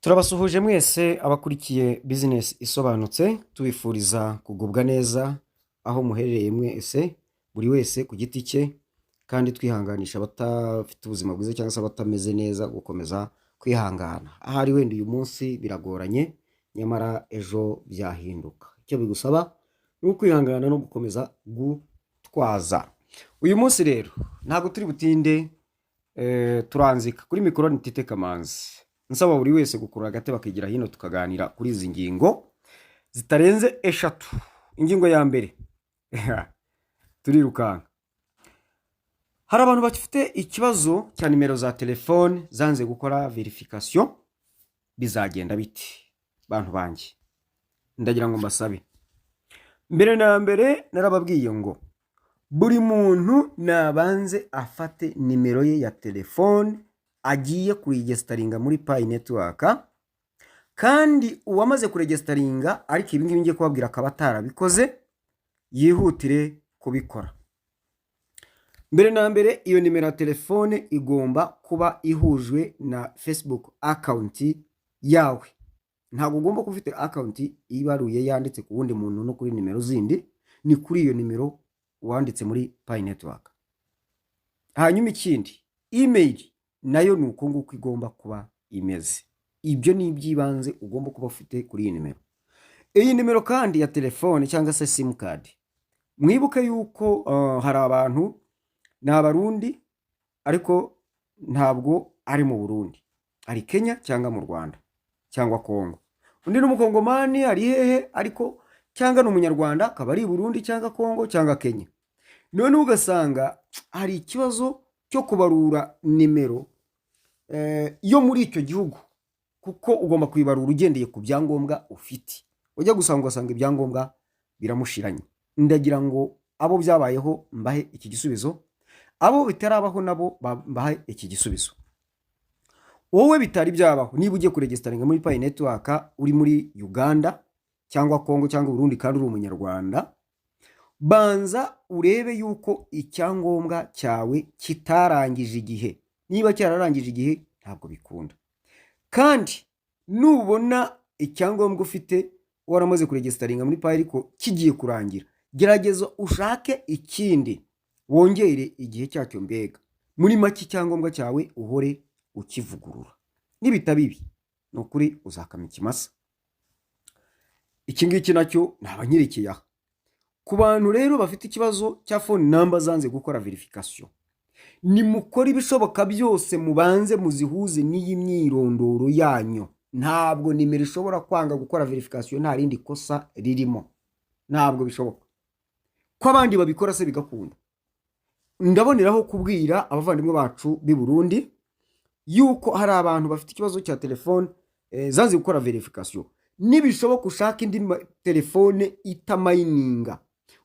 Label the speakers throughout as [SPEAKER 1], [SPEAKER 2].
[SPEAKER 1] Turabasuhuje mwese abakurikiye business isobanutse tubifuriza kugubwa neza aho muherereye mwese buri wese ku giti cye kandi twihanganisha abatafite ubuzima bwiza cyangwa se abatameze neza gukomeza kwihangana. Ahari wenda uyu munsi biragoranye nyamara ejo byahinduka. Icyo bigusaba ni ukwihangana no gukomeza gutwaza. Uyu munsi rero ntabwo turi butinde turanzika kuri mikoro Nitite Kamanzi. Nsaba buri wese gukurura agatebe bakigira hino tukaganira kuri izi ngingo zitarenze eshatu. Ingingo ya mbere turirukanka. Hari abantu bafite ikibazo cya nimero za telefone zanze gukora verification. Bizagenda biti bantu banjye? Ndagira ngo mbasabe, mbere na mbere narababwiye ngo buri muntu nabanze afate nimero ye ya telefone agiye kuregisteringa muri Pi Network, kandi uwamaze kuregisteringa ariko ibi ngibi ngiye kubabwira akaba atarabikoze yihutire kubikora. Mbere na mbere iyo nimero ya telefone igomba kuba ihujwe na Facebook account yawe. Ntabwo ugomba kuba ufite account ibaruye yanditse ku wundi muntu no kuri nimero zindi, ni kuri iyo nimero wanditse muri Pi Network. Hanyuma ikindi, email nayo nuko nguko igomba kuba imeze. Ibyo ni ibyibanze ugomba kuba ufite kuri iyi nimero. Iyi nimero kandi ya telefone cyangwa se sim card, mwibuke yuko hari abantu n'abarundi ariko ntabwo ari mu Burundi, ari Kenya cyangwa mu Rwanda cyangwa Kongo. Undi n'umukongomani ari hehe ariko cyangwa n'umunyarwanda akaba ari Burundi cyangwa Kongo cyangwa Kenya. None ugasanga hari ikibazo cyo kubarura nimero yo muri icyo gihugu, kuko ugomba kuyibarura ugendeye ku byangombwa ufite. Ujya gusanga ugasanga ibyangombwa biramushiranye. Ndagira ngo abo byabayeho mbahe iki gisubizo, abo bitarabaho nabo mbahe iki gisubizo. Wowe bitari byabaho, niba ugiye kuregisteringa muri Pi Network uri muri Uganda cyangwa Kongo cyangwa Burundi kandi uri umunyarwanda, banza urebe yuko icyangombwa cyawe kitarangije igihe. Niba cyararangije igihe ntabwo bikunda. Kandi nubona icyangombwa ufite waramaze kuregisteringa muri Pi ariko kigiye kurangira, gerageza ushake ikindi wongere igihe cyacyo. Mbega muri make icyangombwa cyawe uhore ukivugurura. Nibitabibi nukuri uzakama ikimasa. Iki ngiki nacyo ntabanyirikeye aha. Ku bantu rero bafite ikibazo cya phone number zanze gukora verification, ni mukora ibishoboka byose mubanze muzihuze n'iyi myirondoro yanyu. Ntabwo nimero ishobora kwanga gukora verification nta rindi kosa ririmo. Ntabwo bishoboka ko abandi babikora se bigakunda. Ndaboneraho kubwira abavandimwe bacu b'i Burundi yuko hari abantu bafite ikibazo cya telefone zanze gukora verification. Nibishoboka ushaka indi telefone itamayininga,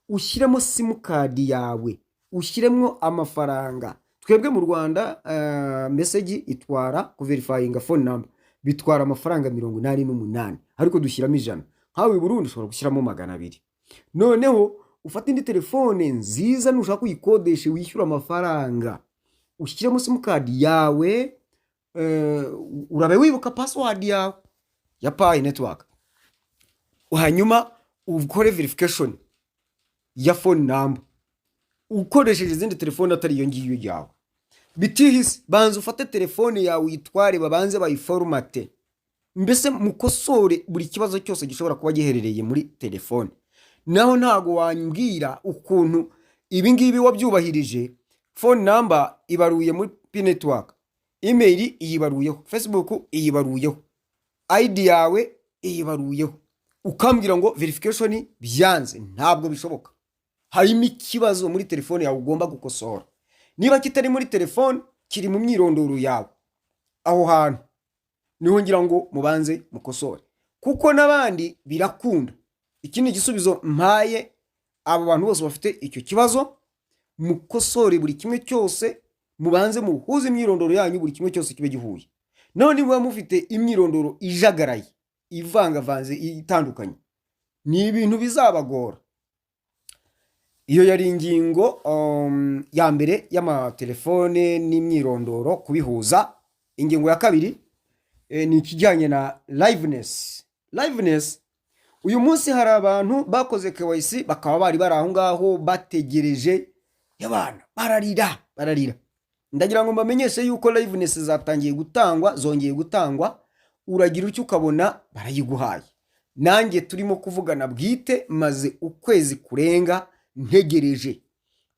[SPEAKER 1] ushyiremo sim card yawe, ushyiremo amafaranga. Twebwe mu Rwanda message itwara kuverifyinga phone number bitwara amafaranga 88, ariko dushyiramo 100. Hawe i Burundi ushobora gushyiramo 200. Noneho ufata indi telefone nziza nushaka kuyikodesha wishyura amafaranga, ushyiremo sim card yawe, urabe wibuka password yawe ya Pi Network, hanyuma ukore verification ya phone number ukoresheje izindi telefone atari iyo ngiyo yawe. Bitihise banza ufate telefone yawe uyitware babanze bayiformate, mbese mukosore buri kibazo cyose gishobora kuba giherereye muri telefone. Naho ntago wambwira ukuntu ibi ngibi wabyubahirije. Phone number ibaruye muri Pi Network, email iyibaruyeho, Facebook iyibaruyeho, ID yawe iyibaruyeho, ukambwira ngo verification byanze. Ntabwo bishoboka. Harimo ikibazo muri telefone yawe ugomba gukosora. Niba kitari muri telefone kiri mu myirondoro yawe, aho hantu niho ngira ngo mubanze mukosore, kuko nabandi birakunda. Iki ni igisubizo mpaye abo bantu bose bafite icyo kibazo. Mukosore buri kimwe cyose, mubanze muhuze imyirondoro yanyu, buri kimwe cyose kibe gihuye. None niba mufite imyirondoro ijagaraye, ivangavanze, itandukanye, ni ibintu bizabagora. Iyo yari ingingo ya mbere y'amatelefone n'imyirondoro kubihuza. Ingingo ya kabiri ni ikijyanye na liveness. Uyu munsi hari abantu bakoze KYC bakaba bari aho ngaho bategereje y'abana bararira. Ndagira ngo mbamenyeshe yuko liveness zatangiye gutangwa, zongeye gutangwa, uragira icyo ukabona barayiguhaye. Nanjye turimo kuvugana bwite maze ukwezi kurenga ntegereje.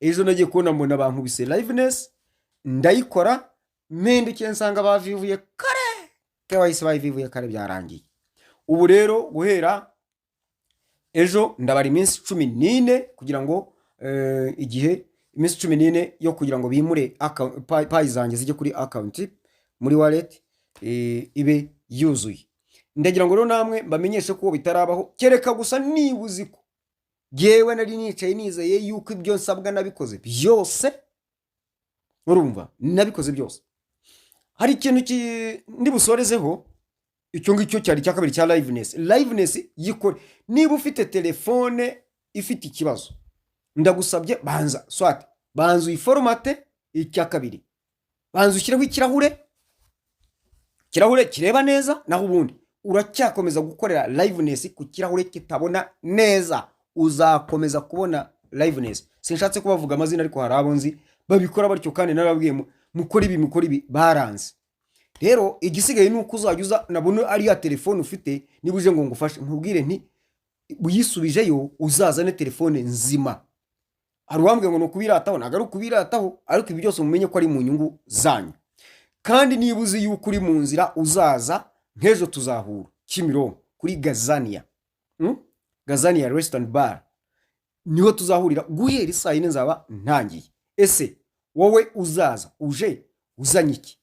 [SPEAKER 1] Ejo nagiye kubona mbona abantu bise liveness, ndayikora mpindukiye nsanga bavivuye kare. KYC bavivuye kare byarangiye. Ubu rero guhera ejo ndabara iminsi 14 kugira ngo igihe iminsi 14 yo kugira ngo bimure payi zanjye zijye kuri account muri wallet ibe yuzuye. Ndagira ngo rero namwe mbamenyeshe ko bitarabaho, kereka gusa nibuzi ko jewe nari nicaye nizeye yuko ibyo nsabwa nabikoze byose. Urumva nabikoze byose. Hari ikintu ndi busorezeho, icyo ngicyo cyari cya kabiri cya liveness yikore. Niba ufite telefone ifite ikibazo, ndagusabye banza uyiforomate. Icya kabiri, banza ushyireho ikirahure kireba neza, naho ubundi uracyakomeza gukorera liveness ku kirahure kitabona neza, uzakomeza kubona liveness. Sinshatse kubavuga amazina ariko hari abo nzi babikora batyo kandi narabwiye mukora ibi baranze. Rero igisigaye nuko uzajya nabona ari ya telefone ufite, nibuje ngo ngufashe nkubwire nti uyisubijeyo uzazane telefone nzima. Hari uwambwiye ngo nokubirataho, nagaru kubirataho, ariko ibi byose mumenye ko ari mu nyungu zanyu. Kandi nibuze yuko uri mu nzira uzaza, nkejo tuzahura Kimironko kuri Gazania Restaurant Bar, niho tuzahurira guhera saa 4 nzaba ntangiye. Ese wowe uzaza uje uzanye iki?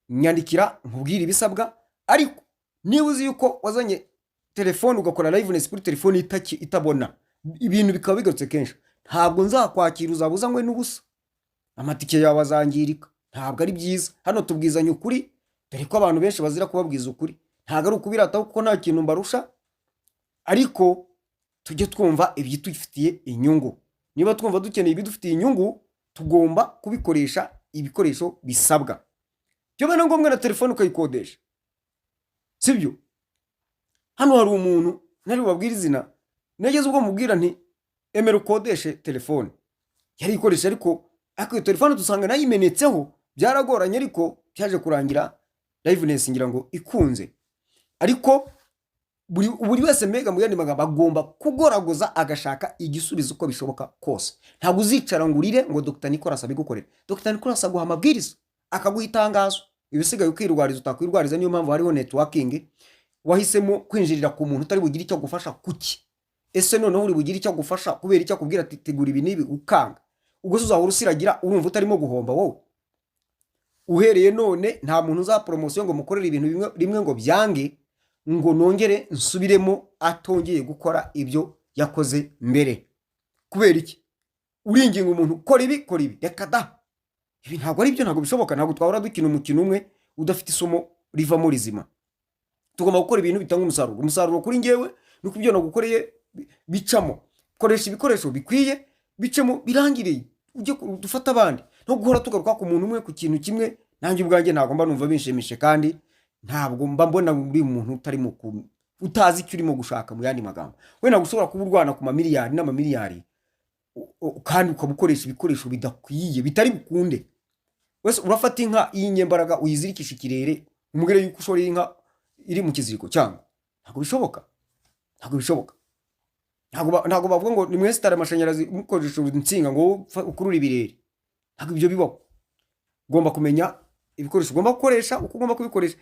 [SPEAKER 1] Nyandikira nkubwire ibisabwa. Ariko nibuze yuko wazanye telefone ugakora liveness kuri telefone itabona, ibintu bikaba bigarutse kenshi, ntabwo nzakwakira, uzabuza ngwe n'ubusa, amatike yawe azangirika. Ntabwo ari byiza. Hano tubwizanye ukuri, dore ko abantu benshi bazira kubabwiza ukuri. Ntabwo ari ukubirataho kuko nta kintu mbarusha, ariko tujye twumva ibyitufitiye inyungu. Niba twumva dukeneye ibidufitiye inyungu, tugomba kubikoresha ibikoresho bisabwa. Byo bana ngombwa na telefone ukayikodesha, sibyo? Hano hari umuntu nari babwira izina, nageze ubwo mubwira nti emera ukodeshe telefone. Yari ikoresha ariko telefone dusanga nayimenetseho, byaragoranye, ariko byaje kurangira liveness ngira ngo ikunze. Ariko buri wese mbega mu yandi magambo agomba kugoragoza agashaka igisubizo uko bishoboka kose. Ntabwo uzicara ngo urire ngo Dr. Nicolas abigukorera. Dr. Nicolas aguha amabwiriza, akaguha itangazo, ibisigaye ukirwariza utakwirwariza. Niyo mpamvu hariho networking. Wahisemo kwinjirira ku muntu utari bugire icyo gufasha kuki. Ese noneho uri bugire icyo gufasha kubera icyo akubwira ati tegura ibi nibi ukanga, ubwo uzahura usiragira urumva utarimo guhomba wowe. Uhereye none nta muntu za promotion ngo mukorere ibintu rimwe ngo byange ngo nongere nsubiremo atongeye gukora ibyo yakoze mbere. Kubera iki? Uringinga umuntu kora ibi, reka da, ibi ntabwo ari byo, ntabwo bishoboka. Ntabwo twahora dukina umukino umwe udafite isomo rivamo rizima. Tugomba gukora ibintu bitanga umusaruro kuri ngewe, nuko ibyo nagukoreye bicamo. Koresha ibikoresho bikwiye, bicemo birangiriye, ujye dufata abandi. No guhora tugaruka ku muntu umwe ku kintu kimwe, nanjye ubwanjye ntabwo mba numva binshimishe, kandi ntabwo mba mbona uri umuntu utarimo utazi icyo urimo gushaka. Mu yandi magambo, we nagushobora kuba urwana ku mamiliyari n'amamiliyari kandi ukabukoresha ibikoresho bidakwiye, bitari bukunde. Wese urafata inka y'inyembaraga uyizirikisha ikirere, umubwire yuko ushoreye inka iri mu kiziriko cyangwa? Ntabwo bishoboka. Ntabwo bavuga ngo ni mwese tara amashanyarazi mukoresha insinga ngo ukurura ibirere. Ntabwo ibyo bibaho. Ugomba kumenya ibikoresho ugomba gukoresha, uko ugomba kubikoresha.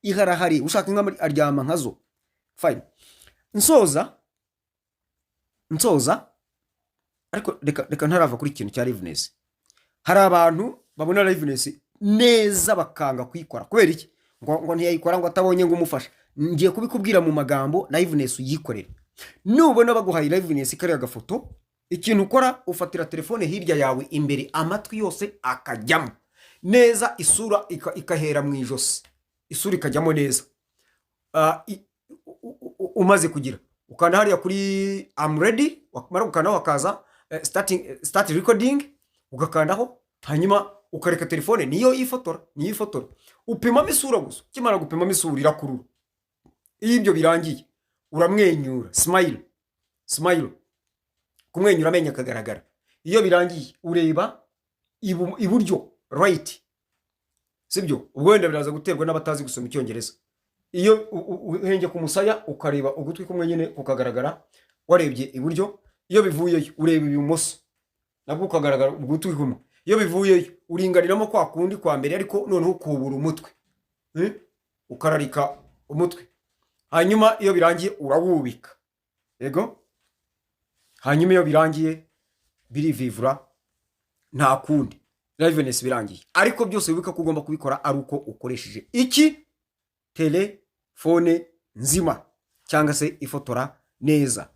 [SPEAKER 1] Iharahari ushaka inka aryama nkazo. Fine. Nsoza ariko reka ntarava kuri ikintu cya liveness. Hari abantu babona liveness neza bakanga kuyikora. Kubera iki? Ngo ntiyayikora ngo atabonye ngo umufasha. Ngiye kubikubwira mu magambo, liveness uyikorera. Nubona baguhaye liveness ikari agafoto, ikintu ukora ufatira telefone hirya yawe imbere, amatwi yose akajyamo neza, isura ikahera mu ijosi, isura ikajyamo neza. Umaze kugira ukanda hariya kuri I'm ready, wakumara ukanda wakaza start recording, ugakandaho, hanyuma ukareka telefone niyo ifotora. upimamo isura gusa, ukimara gupimamo isura irakurura. Iyo ibyo birangiye uramwenyura, smile, kumwenyura amenyo akagaragara. Iyo birangiye ureba iburyo, right, sibyo? Ubwo wenda biraza guterwa n'abatazi gusoma icyongereza. Iyo uhenge ku musaya ukareba ugutwi kumwe nyine kukagaragara warebye iburyo, iyo bivuyeyo ureba ibumoso nabwo ukagaragara ugutwi kumwe. Iyo bivuyeyo uringaniramo kwa kundi kwa mbere, ariko noneho ukubura umutwe, ukararika umutwe. Hanyuma iyo birangiye urawubika, yego. Hanyuma iyo birangiye birivivura, nta kundi, liveness birangiye. Ariko byose wibuka ko ugomba kubikora ari uko ukoresheje iki, telefone nzima cyangwa se ifotora neza,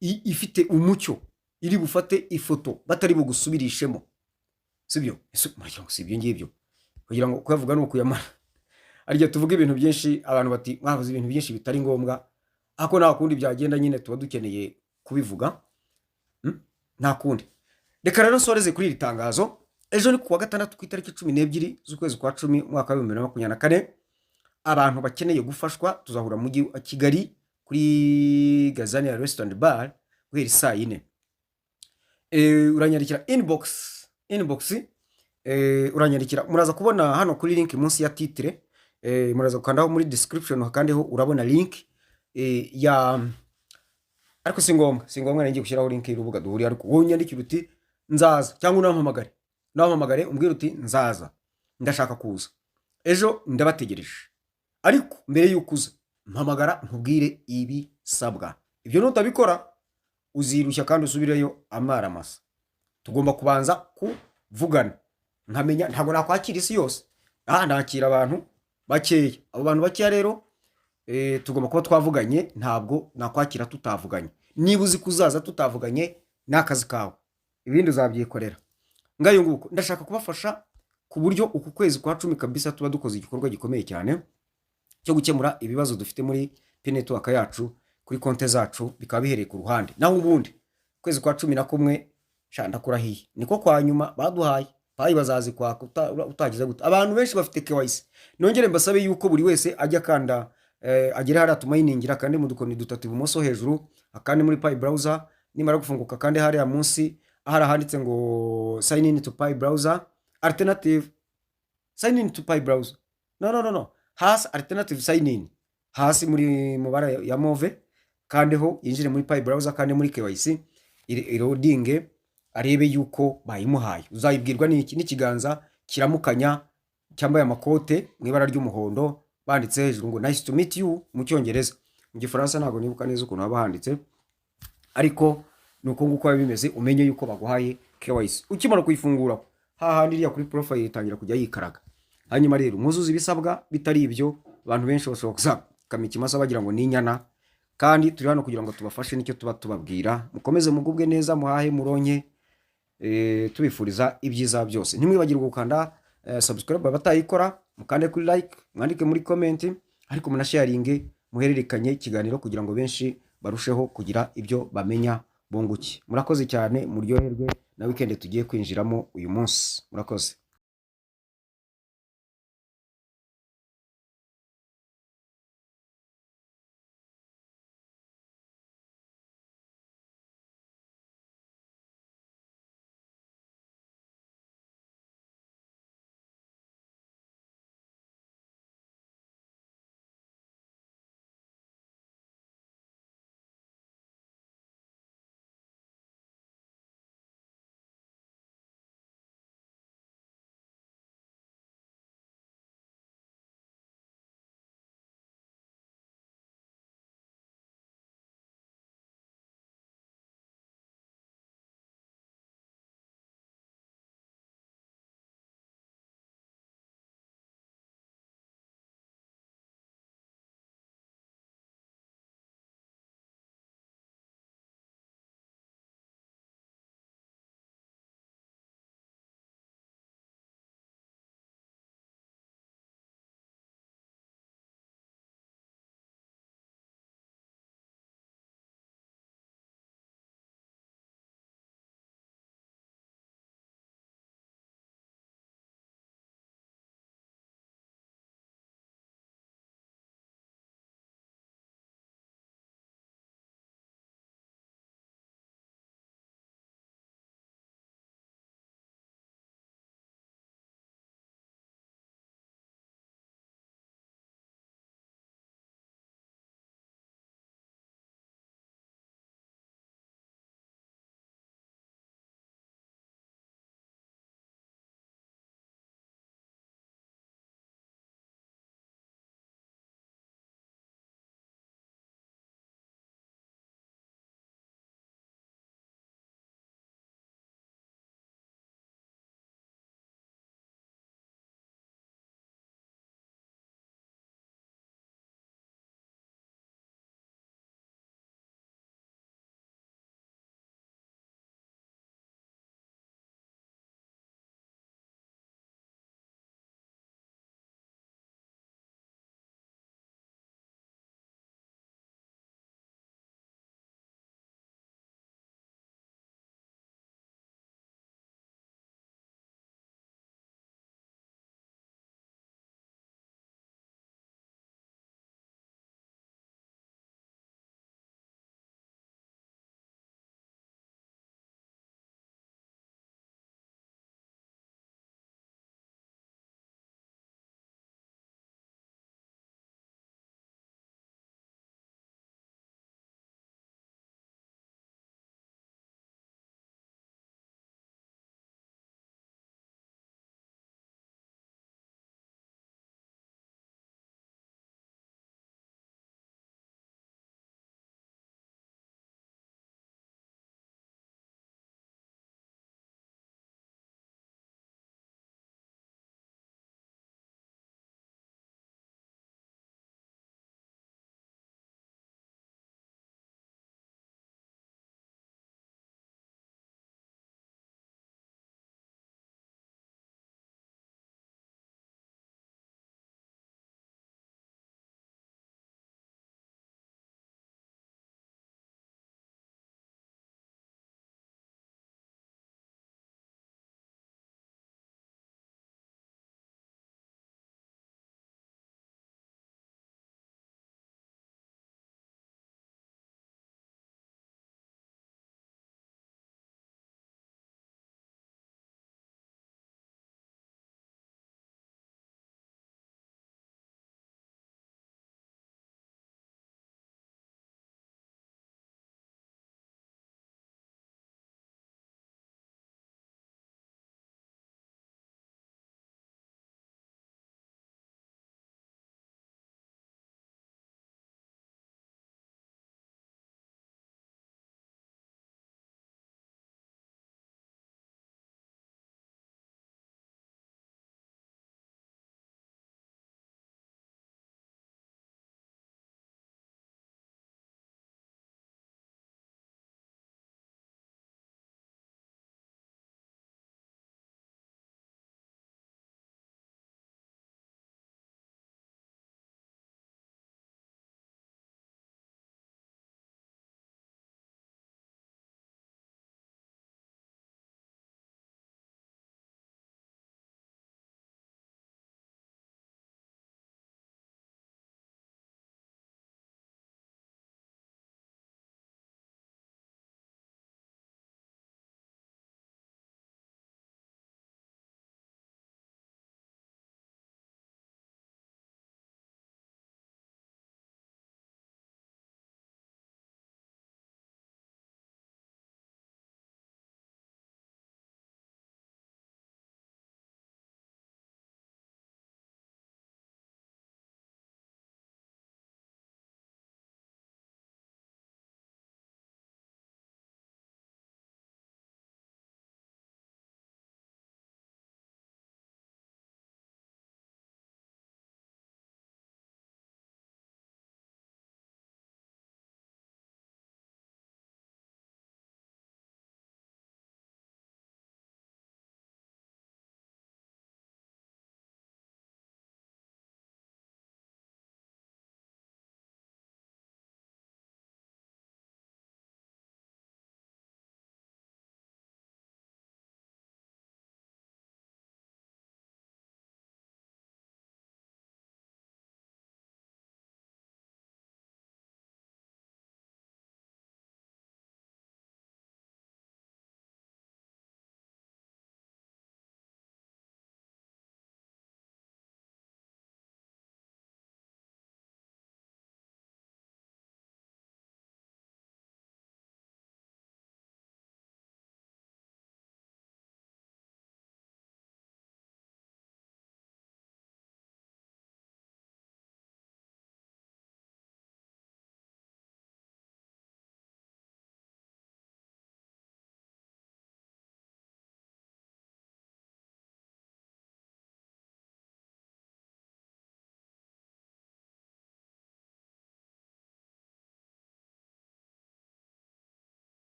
[SPEAKER 1] ifite umucyo, iri bufate ifoto batari bugusubirishemo, sibyo? Sibyo ngibyo kugira ngo kuyavuga no kuyamara. Arya tuvuga ibintu byinshi, abantu bati mwavuze ibintu byinshi bitari ngombwa, ako nta kundi byagenda, nyine tuba dukeneye kubivuga, nta kundi. Reka rero nsoreze kuri iri tangazo. Ejo ni kuwa gatandatu ku itariki 12 z'ukwezi kwa 10 mwaka wa 2024. Abantu bakeneye gufashwa tuzahura mu mujyi wa Kigali kuri Gazania Restaurant Bar guhera saa 4. Uranyandikira inbox, uranyandikira, muraza kubona hano kuri link munsi ya titre, muraza gukandaho muri description hakandeho urabona link ya, ariko si ngombwa ngiye gushyiraho link y'urubuga duhuri, ariko wowe nyandikira uti nzaza, cyangwa unampamagare umbwira uti nzaza, ndashaka kuza ejo, ndabategereje. Ariko mbere y'uko uza mpamagara nkubwire ibisabwa. Ibyo nutabikora uzirushya kandi usubireyo amaramasa. Tugomba kubanza kuvugana, nkamenya, ntago nakwakira isi yose, nakira abantu bakeya. Abo bantu bakeya rero tugomba kuba twavuganye, ntabwo nakwakira tutavuganye. Niba uzi kuzaza tutavuganye n'akazi kawe, ibindi uzabyikorera. Ngayo nguko ndashaka kubafasha ku buryo uku kwezi kwa 10 kabisa tuba dukoze igikorwa gikomeye cyane cyo gukemura ibibazo dufite muri network yacu, kuri konte zacu, bikaba bihereye ku ruhande. Naho ubundi kwezi kwa 11 shanda kurahiye niko kwa nyuma baduhaye payi bazazi kwa utagize gute. Abantu benshi bafite KYC, nongere mbasabe yuko buri wese ajya kanda agera hariya tumayiningira, kandi mu dukoni dutatu ibumoso hejuru, akandi muri Pi browser, nimara gufunguka kandi hariya munsi ahari handitse ngo sign in to Pi browser, alternative sign in to Pi browser, no, hasi alternative sign in, hasi muri mubara ya move, kandi ho yinjire muri Pi browser, kandi muri KYC irodinge arebe yuko bayimuhaye. Uzayibwirwa n'ikiganza kiramukanya cyambaye amakote mu ibara ry'umuhondo, banditse hejuru ngo nice to meet you mu cyongereza. Mu gifaransa ntago nibuka neza ukuntu haba handitse, ariko nuko nguko bimeze, umenye yuko baguhaye KYC. Ukimara kuyifungura hahandi iriya kuri profile itangira kujya yikaraga. Hanyuma rero muzuze ibisabwa, bitari ibyo abantu benshi bashobora kamikimasa bagira ngo ninyana, kandi turi hano kugira ngo tubafashe nicyo tuba tubabwira. Mukomeze mugubwe neza, muhahe muronke, tubifuriza ibyiza byose. Ntimwibagirwe gukanda subscribe batayikora, mukande kuri like, mwandike muri comment, ariko munasharinge, muhererekanye ikiganiro kugira ngo benshi barusheho kugira ibyo bamenya bunguki. Murakoze cyane, muryoherwe na weekend tugiye kwinjiramo uyu munsi. Murakoze.